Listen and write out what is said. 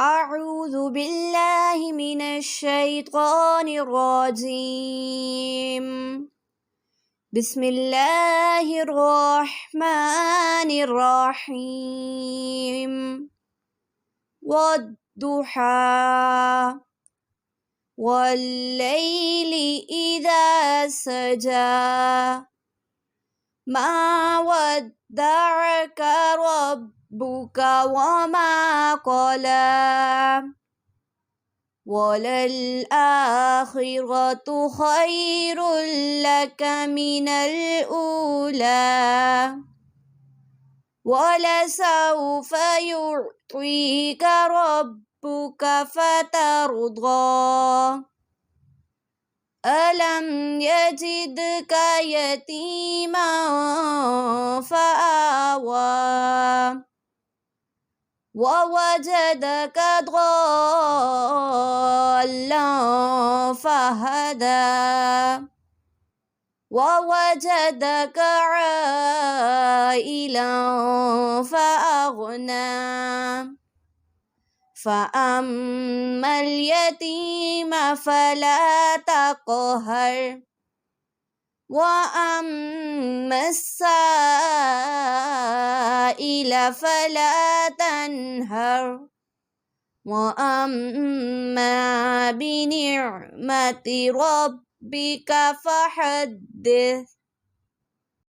أعوذ بالله من الشيطان الرجيم. بسم الله الرحمن الرحيم. والضحى والليل إذا سجى ما ودعك ربك وما قلى وللآخرة خير لك من الأولى ولسوف يعطيك ربك فترضى ألم يجدك يتيما فآوى ووجدك ضالا فهدى ووجدك عائلا فأغنى فأما اليتيم فلا تقهر وأما السائل فلا تنهر وأما بنعمة ربك فحدث.